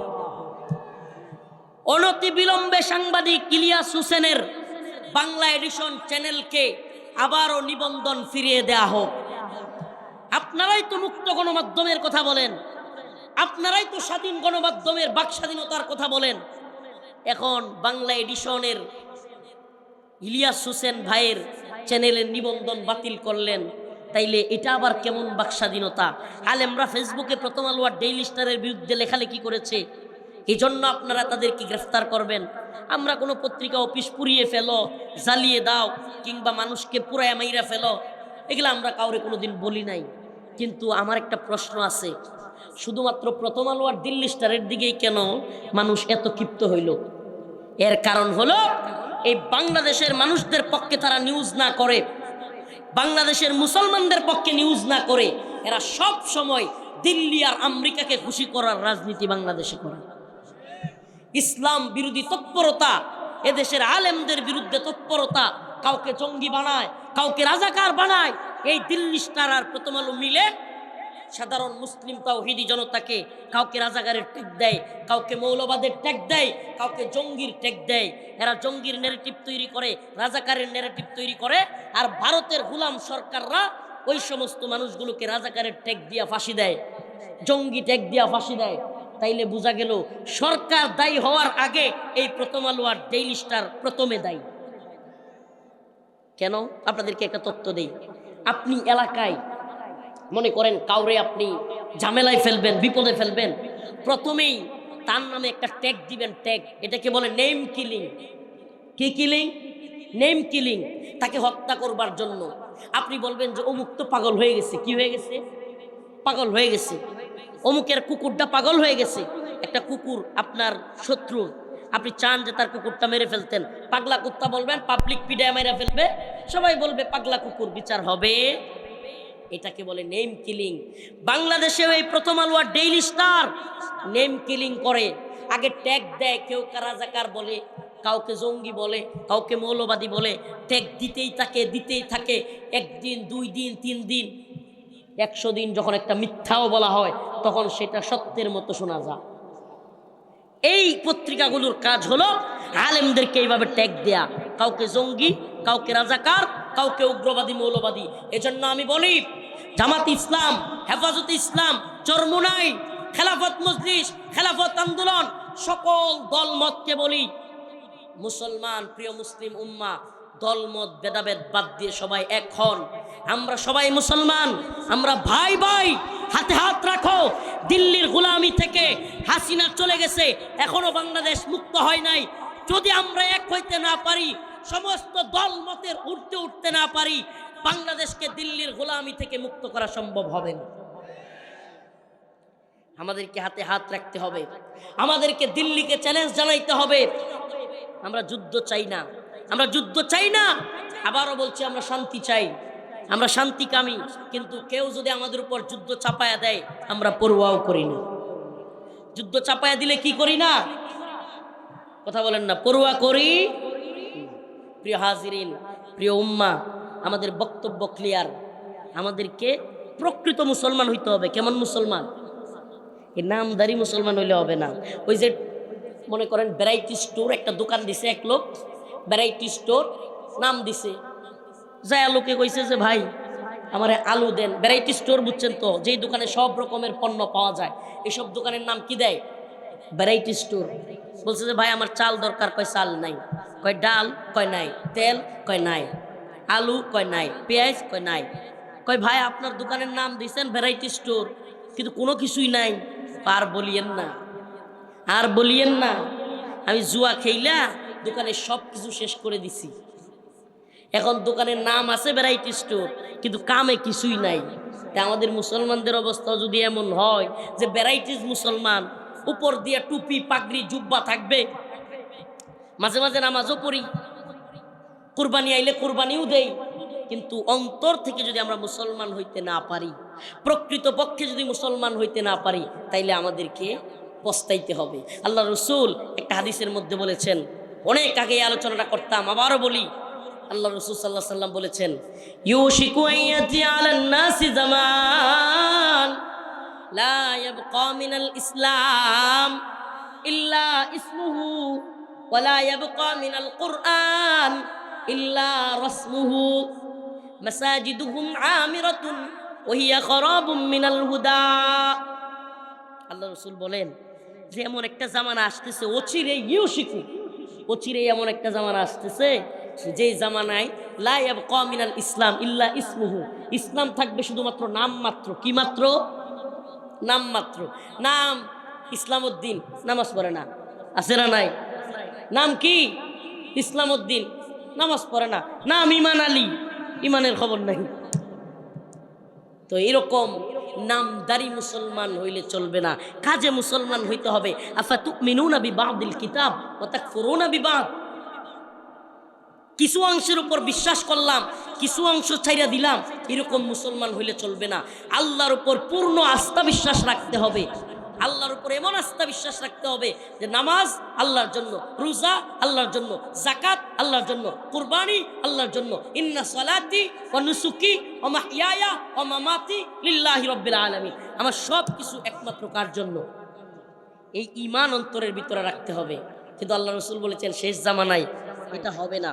অনতি বিলম্বে সাংবাদিক ইলিয়াস হোসেনের বাংলা এডিশন চ্যানেলকে আবারও নিবন্ধন ফিরিয়ে দেওয়া হোক। আপনারাই তো মুক্ত গণমাধ্যমের কথা বলেন, আপনারাই তো স্বাধীন গণমাধ্যমের বাক স্বাধীনতার কথা বলেন। এখন বাংলা এডিশনের ইলিয়াস হোসেন ভাইয়ের চ্যানেলের নিবন্ধন বাতিল করলেন, তাইলে এটা আবার কেমন বাক স্বাধীনতা? আলেমরা ফেসবুকে প্রথম আলো আর ডেইলি স্টারের বিরুদ্ধে লেখালেখি করেছে, এই জন্য আপনারা তাদেরকে গ্রেফতার করবেন। আমরা কোনো পত্রিকা অফিস পুড়িয়ে ফেলো, জ্বালিয়ে দাও, কিংবা মানুষকে পুরায় মাইরা ফেলো, এগুলো আমরা কাউরে কোনোদিন বলি নাই। কিন্তু আমার একটা প্রশ্ন আছে, শুধুমাত্র প্রথম আলো আর দিল্লি স্টারের দিকেই কেন মানুষ এত ক্ষিপ্ত হইল? এর কারণ হলো এই বাংলাদেশের মানুষদের পক্ষে তারা নিউজ না করে, বাংলাদেশের মুসলমানদের পক্ষে নিউজ না করে, এরা সব সময় দিল্লি আর আমেরিকাকে খুশি করার রাজনীতি বাংলাদেশে করে। ইসলাম বিরোধী তৎপরতা, এদেশের আলেমদের বিরুদ্ধে তৎপরতা, কাউকে জঙ্গি বানায়, কাউকে রাজাকার বানায়। এই দিল্লি স্টার আর প্রথম আলো মিলে সাধারণ মুসলিম তাওহীদি জনতাকে কাউকে রাজাকারের ট্যাগ দেয়, কাউকে মৌলবাদের ট্যাগ দেয়, কাউকে জঙ্গির ট্যাগ দেয়। এরা জঙ্গির ন্যারেটিভ তৈরি করে, রাজাকারের ন্যারেটিভ তৈরি করে, আর ভারতের গোলাম সরকাররা ওই সমস্ত মানুষগুলোকে রাজাকারের ট্যাগ দিয়া ফাঁসি দেয়, জঙ্গি ট্যাগ দিয়া ফাঁসি দেয়। তাইলে বোঝা গেল সরকার দায়ী হওয়ার আগে এই প্রথম আলো আর ডেইলি স্টার প্রথমে দায়ী। কেন? আপনাদেরকে একটা তথ্য দেই। আপনি এলাকায় মনে করেন কাউরে আপনি ঝামেলায় ফেলবেন, বিপদে ফেলবেন, প্রথমেই তার নামে একটা ট্যাগ দিবেন, ট্যাগ। এটাকে বলে নেম কিলিং। কি কিলিং? Name killing. তাকে হত্যা করবার জন্য আপনি বলবেন যে অমুক তো পাগল হয়ে গেছে। কি হয়ে গেছে? পাগল হয়ে গেছে। অমুকের কুকুরটা পাগল হয়ে গেছে। একটা কুকুর আপনার শত্রু, আপনি চান যে তার কুকুরটা মেরে ফেলতেন, পাগলা কুত্তা বলবেন, পাবলিক পিডায় মেরে ফেলবে, সবাই বলবে পাগলা কুকুর, বিচার হবে। এটাকে বলে নেম কিলিং। বাংলাদেশে এই প্রথম আলো আর ডেইলি স্টার নেম কিলিং করে। আগে ট্যাগ দেয়, কেউ রাজাকার বলে, কাউকে জঙ্গি বলে, কাউকে মৌলবাদী বলে, ট্যাগ দিতেই থাকে, দিতেই থাকে। একদিন, 2 দিন, 3 দিন, 100 দিন যখন একটা মিথ্যাও বলা হয়, তখন সেটা সত্যের মতো শোনা যায়। এই পত্রিকাগুলোর কাজ হলো আলেমদেরকে এইভাবে ট্যাগ দেয়া, কাউকে জঙ্গি, কাউকে রাজাকার, কাউকে উগ্রবাদী, মৌলবাদী। এজন্য আমি বলি, জামাত ইসলাম, হেফাজত ইসলাম, চরমোনাই, খেলাফত মজলিস, খেলাফত আন্দোলন, সকল দলমতকে বলি, মুসলমান, প্রিয় মুসলিম উম্মাহ, দলমত ভেদাভেদ বাদ দিয়ে সবাই এক হন। আমরা সবাই মুসলমান, আমরা ভাই ভাই, হাতে হাত রাখো। দিল্লির গোলামি থেকে হাসিনা চলে গেছে, এখনো বাংলাদেশ মুক্ত হয় নাই। যদি আমরা এক হইতে না পারি, সমস্ত দল মতের উঠতে উঠতে না পারি, বাংলাদেশকে দিল্লির গোলামি থেকে মুক্ত করা সম্ভব হবে না। আমাদেরকে হাতে হাত রাখতে হবে, আমাদেরকে দিল্লিকে চ্যালেঞ্জ জানাইতে হবে। আমরা যুদ্ধ চাই না, আমরা যুদ্ধ চাই না। আবারও বলছি, আমরা শান্তি চাই, আমরা শান্তিকামী। কিন্তু কেউ যদি আমাদের উপর যুদ্ধ চাপায়া দেয়, আমরা পরোয়াও করি না। যুদ্ধ চাপায়া দিলে কি করি না? কথা বলেন না, পরোয়া করি। প্রিয় হাজিরিন, প্রিয় উম্মাহ, আমাদের বক্তব্য ক্লিয়ার। আমাদেরকে প্রকৃত মুসলমান হইতে হবে। কেমন মুসলমান? এই নামদারি মুসলমান হইলে হবে না। ওই যে মনে করেন ভ্যারাইটি স্টোর একটা দোকান দিছে এক লোক, ভ্যারাইটি স্টোর নাম দিছে, যায় লোকে কইছে যে ভাই আমার আলু দেন। ভ্যারাইটি স্টোর বুঝছেন তো, যেই দোকানে সব রকমের পণ্য পাওয়া যায়, এইসব দোকানের নাম কি দেয়? Variety store. বলছে যে ভাই আমার চাল দরকার, কয় চাল নাই, কয় ডাল, কয় নাই, তেল, কয় নাই, আলু, কয় নাই, পেঁয়াজ, কয় নাই। কয় ভাই আপনার দোকানের নাম দিয়েছেন ভ্যারাইটি স্টোর, কিন্তু কোনো কিছুই নাই। আর বলিয়েন না, আর বলিয়েন না, আমি জুয়া খেইলা দোকানে সব কিছু শেষ করে দিছি। এখন দোকানের নাম আছে ভ্যারাইটি স্টোর, কিন্তু কামে কিছুই নাই। তা আমাদের মুসলমানদের অবস্থা যদি এমন হয় যে ভ্যারাইটিস মুসলমান, উপর দিয়ে টুপি পাগড়ি জুব্বা থাকবে, মাঝে মাঝে নামাজও পড়ি, কুরবানি আইলে কুরবানিও দেই, কিন্তু অন্তর থেকে যদি আমরা মুসলমান হইতে না পারি, প্রকৃত পক্ষে যদি মুসলমান হইতে না পারি, তাইলে আমাদেরকে পস্তাইতে হবে। আল্লাহ রসুল একটা হাদিসের মধ্যে বলেছেন, অনেক আগে এই আলোচনাটা করতাম, আবারও বলি। আল্লাহ রসুল সাল্লাল্লাহু আলাইহি ওয়াসাল্লাম বলেছেন, ইউশিকু আইয়াতি আলান নাসি জামান লা ইয়াবকা মিনাল ইসলাম ইল্লা ইসমুহু ওয়া লা ইয়াবকা মিনাল কুরআন ইল্লা রাসমুহু মাসাজিদুহুম আমিরাতুন ওয়া হিয়া খারাবুম মিনাল হুদা। আল্লাহ রসুল বলেন যে এমন একটা জামানা আসতেছে, অচিরে ইউশিকু, অচিরে এমন একটা জামানা আসতেছে যে জামানায় লা ইয়াবকা মিনাল ইসলাম ইল্লা ইসমুহু, ইসলাম থাকবে শুধুমাত্র নাম মাত্র। কি মাত্র? নাম মাত্র। নাম ইসলামউদ্দিন, নামাজ পড়ে না, আছে না নাই? নাম কি? ইসলামউদ্দিন, নামাজ পড়ে না। নাম ইমান আলী, ইমানের খবর নাই। তো এরকম নামদারি মুসলমান হইলে চলবে না, কাজে মুসলমান হইতে হবে। আফাতুমিনুনা বিবাদিল কিতাব ওয়া তাকফুরুনা বিবাদ, কিছু অংশের উপর বিশ্বাস করলাম, কিছু অংশ ছাইরা দিলাম, এরকম মুসলমান হইলে চলবে না। আল্লাহর উপর পূর্ণ আস্থা বিশ্বাস রাখতে হবে। আল্লাহর উপর এমন আস্থা বিশ্বাস রাখতে হবে যে নামাজ আল্লাহর জন্য, রোজা আল্লাহর জন্য, যাকাত আল্লাহর জন্য, কুরবানি আল্লাহর জন্য। ইন্না সালাতি ওয়া নুসুকি ওয়া মাহইয়ায়া ওয়া মামাতি লিল্লাহি রাব্বিল আলামিন, আমার সব কিছু একমাত্র কার জন্য? এই ঈমান অন্তরের ভিতরে রাখতে হবে। কিন্তু আল্লাহ রাসূল বলেছেন শেষ জামানায় এটা হবে না,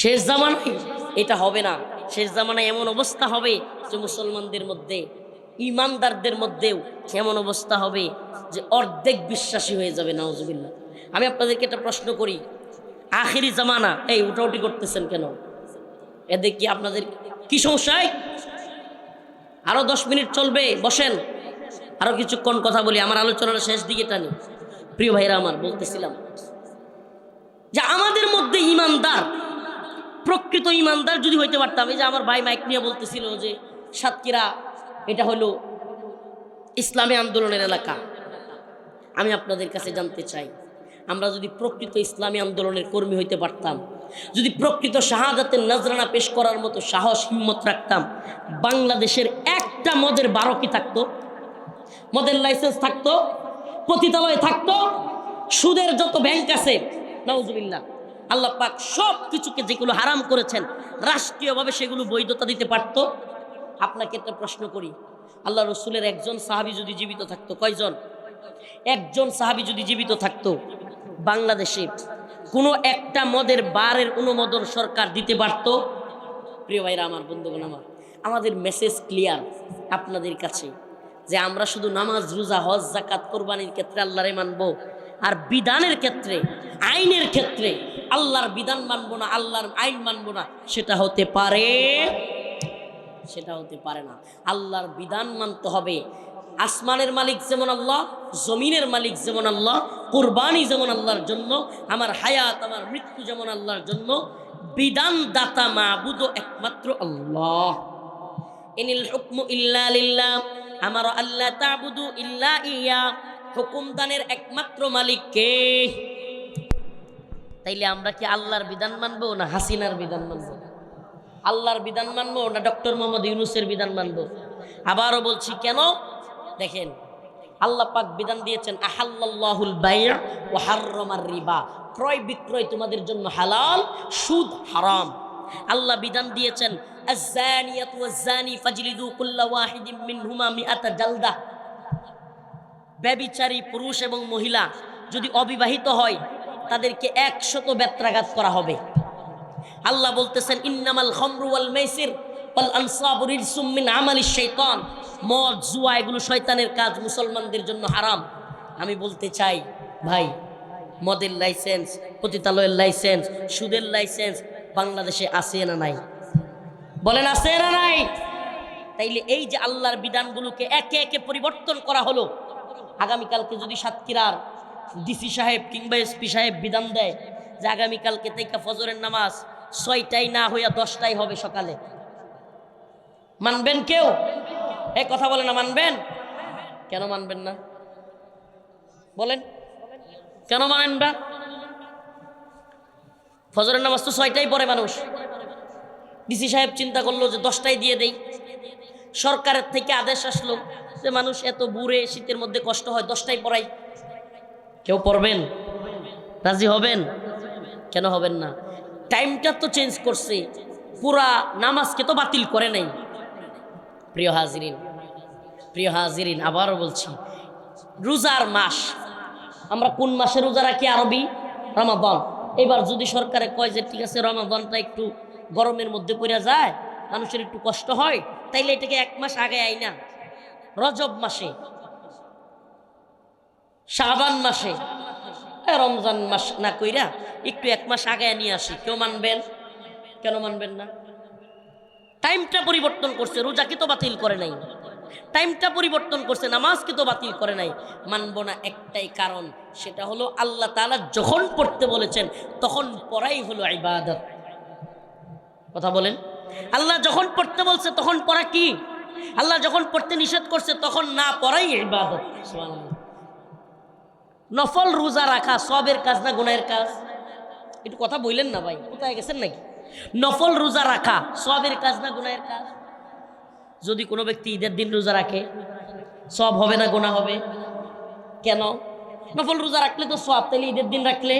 শেষ জামানায় এটা হবে না। শেষ জামানায় এমন অবস্থা হবে যে মুসলমানদের মধ্যে, ইমানদারদের মধ্যেও এমন অবস্থা হবে যে অর্ধেক বিশ্বাসী হয়ে যাবে। নাউজুবিল্লাহ। আমি আপনাদেরকে একটা প্রশ্ন করি, আখিরি জামানা, এই উঠাউটি করতেছেন কেন? এদের কি আপনাদের কি সমস্যায়? আরো 10 মিনিট চলবে, বসেন, আরো কিছুক্ষণ কথা বলি, আমার আলোচনার শেষ দিকে টানি। প্রিয় ভাইরা আমার, বলতেছিলাম যে আমাদের মধ্যে ইমানদার, প্রকৃত ইমানদার যদি হইতে পারতাম, এই যে আমার ভাই মাইক নিয়ে বলতেছিল যে সাতক্ষীরা এটা হলো ইসলামী আন্দোলনের এলাকা। আমি আপনাদের কাছে জানতে চাই, আমরা যদি প্রকৃত ইসলামী আন্দোলনের কর্মী হইতে পারতাম, যদি প্রকৃত শাহাদাতের নজরানা পেশ করার মতো সাহস হিম্মত রাখতাম, বাংলাদেশের একটা মদের বারোকি থাকতো, মদের লাইসেন্স থাকতো, পতিতালয় থাকতো, সুদের যত ব্যাংক আছে, নাউজুবিল্লাহ, আল্লাহ পাক সব কিছুকে যেগুলো হারাম করেছেন রাষ্ট্রীয়ভাবে সেগুলো বৈধতা দিতে পারতো। আপনাকে একটা প্রশ্ন করি, আল্লাহ রসুলের একজন সাহাবী যদি জীবিত থাকতো, কয়জন? একজন সাহাবী যদি জীবিত থাকতো, বাংলাদেশে কোনো একটা মদের বারের অনুমোদন সরকার দিতে পারতো? প্রিয় ভাইরা আমার, বন্ধুগণ আমার, আমাদের মেসেজ ক্লিয়ার আপনাদের কাছে যে আমরা শুধু নামাজ, রোজা, হজ, যাকাত, কোরবানির ক্ষেত্রে আল্লাহরে মানবো, আর বিধানের ক্ষেত্রে, আইনের ক্ষেত্রে আল্লাহর বিধান মানবো না, আল্লাহর আইন মানবো না, সেটা হতে পারে? সেটা হতে পারে না। আল্লাহর বিধান মানতে হবে। আসমানের মালিক যেমন আল্লাহ, জমিনের মালিক যেমন আল্লাহ, কুরবানি যেমন আল্লাহর জন্য, আমার হায়াত, আমার মৃত্যু যেমন আল্লাহর জন্য, বিধান দাতা মাবুদ একমাত্র আল্লাহ। ইনিল হুকমু ইল্লা লিল্লাহ, আমার আল্লাহ তা'বুদু ইল্লা ইয়া, হুকুম দানের একমাত্র মালিক কে? তাইলে আমরা কি আল্লাহর বিধান মানবো না হাসিনার বিধান মানবো? আল্লাহর বিধান মানবো না ডক্টর মোহাম্মদ ইউনূসের বিধান মানবো? আবারও বলছি, কেন? দেখেন, আল্লাহ পাক বিধান দিয়েছেন আহাল্লাল্লাহুল বাই' ওয়া হাররামার রিবা, ক্রয় বিক্রয় তোমাদের জন্য হালাল, সুদ হারাম। আল্লাহ বিধান দিয়েছেন আয-যানিয়াতু ওয়াজ-যানি ফাজলিদু কুল্লা ওয়াহিদিন মিনহুমা মিআতা জালদা, ব্যভিচারী পুরুষ এবং মহিলা যদি অবিবাহিত হয় তাদেরকে 100 বেত্রাঘাত করা হবে। আল্লাহ বলতেছেন ইন্নামাল খামরু ওয়াল মাইসির ওয়াল আনসাবু রিজসুম মিন আমালিশ শাইতান, মদ, জুয়া এগুলো শয়তানের কাজ, মুসলমানদের জন্য হারাম। আমি বলতে চাই ভাই, মদের লাইসেন্স, পতিতালয়ের লাইসেন্স, সুদের লাইসেন্স বাংলাদেশে আছে না নাই? বলেন আছে না নাই? তাইলে এই যে আল্লাহর বিধানগুলোকে একে একে পরিবর্তন করা হলো, আগামীকালকে যদি সাতক্ষীরার ডিসি সাহেব কিংবা এসপি সাহেব বিধান দেয় যে আগামীকালকে থেকে ফজরের নামাজ 6টায় না হইয়া 10টায় হবে সকালে, মানবেন কেউ? এই কথা বলে না মানবেন? কেন মানবেন না বলেন? কেন মানেন না? ফজরের নামাজ তো 6টায় পড়ে মানুষ। ডিসি সাহেব চিন্তা করলো যে 10টায় দিয়ে দেই। সরকারের থেকে আদেশ আসলো যে মানুষ এত বুড়ে শীতের মধ্যে কষ্ট হয়, 10টায় পড়াই। কেউ পড়বেন? রাজি হবেন? কেন হবেন না? টাইমটা তো চেঞ্জ করছে, পুরা নামাজকে তো বাতিল করে নাই। প্রিয় হাজিরিন, আবারও বলছি, রোজার মাস, আমরা কোন মাসে রোজা রাখি? আরবি রমাদান। এবার যদি সরকারে কয় যে ঠিক আছে রমাদানটা একটু গরমের মধ্যে পড়ে যায়, মানুষের একটু কষ্ট হয়, তাইলে এটাকে 1 মাস আগে আইনা রজব মাসে, শাবান মাসে, রমজান মাস না কইরা একটু 1 মাস আগে নিয়ে আসি। কেউ মানবেন? কেন মানবেন না? টাইমটা পরিবর্তন করছে, রোজাকে তো বাতিল করে নাই। টাইমটা পরিবর্তন করছে, নামাজকে তো বাতিল করে নাই। মানব না একটাই কারণ, সেটা হলো আল্লাহ তাআলা যখন পড়তে বলেছেন তখন পড়াই হলো ইবাদত। কথা বলেন? আল্লাহ যখন পড়তে বলছে তখন পড়া কি? আল্লাহ যখন পড়তে নিষেধ করছে তখন না পড়াই ইবাদত। সুবহানাল্লাহ। নফল রোজা রাখা সবের কাজ না গুনাহের কাজ? একটু কথা বললেন না ভাই, কোথায় গেছেন নাকি? নফল রোজা রাখা সবের কাজ না গুনাহের কাজ? যদি কোনো ব্যক্তি ঈদের দিন রোজা রাখে সব হবে না গুনাহ হবে? কেন? নফল রোজা রাখলে তো সব, তাহলে ঈদের দিন রাখলে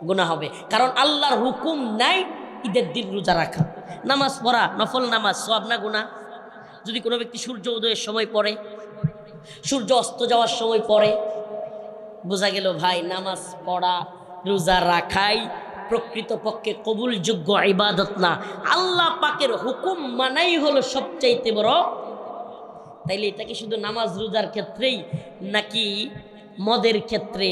গুনাহ হবে। কারণ আল্লাহর হুকুম নাই ঈদের দিন রোজা রাখা। নামাজ পড়া নফল নামাজ সব না গুনাহ? যদি কোনো ব্যক্তি সূর্য উদয়ের সময় পড়ে, সূর্য অস্ত যাওয়ার সময় পড়ে, বোঝা গেল ভাই নামাজ পড়া রোজা রাখাই প্রকৃতপক্ষে কবুলযোগ্য ইবাদত না। আল্লাহ পাকের হুকুম মানাই হলো সবচাইতে বড়। তাইলে এটা কি শুধু নামাজ রোজার ক্ষেত্রেই, নাকি মদের ক্ষেত্রে,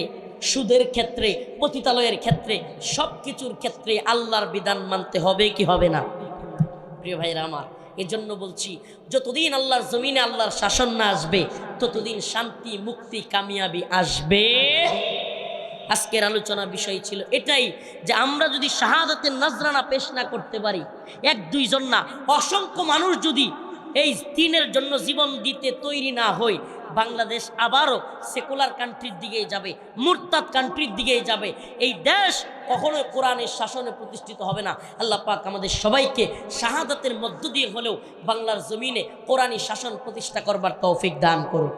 সুদের ক্ষেত্রে, পতিতালয়ের ক্ষেত্রে, সব কিছুর ক্ষেত্রে আল্লাহর বিধান মানতে হবে কি হবে না? প্রিয় ভাইরা আমার, এজন্য বলছি যতদিন আল্লাহর জমিনে আল্লাহর শাসন না আসবে ততদিন শান্তি, মুক্তি, কামিয়াবি আসবে। আজকের আলোচনা বিষয় ছিল এটাই যে আমরা যদি শাহাদাতের নজরানা পেশ না করতে পারি, 1-2 জন না, অসংখ্য মানুষ যদি এই দ্বীনের জন্য জীবন দিতে তৈরি না হয়, বাংলাদেশ আবারও সেকুলার কান্ট্রির দিকেই যাবে, মুরতাদ কান্ট্রির দিকেই যাবে। এই দেশ কখনোই কোরআনের শাসনে প্রতিষ্ঠিত হবে না। আল্লাহ পাক আমাদের সবাইকে শাহাদাতের মধ্য দিয়ে হলেও বাংলার জমিনে কোরআনী শাসন প্রতিষ্ঠা করবার তৌফিক দান করুন।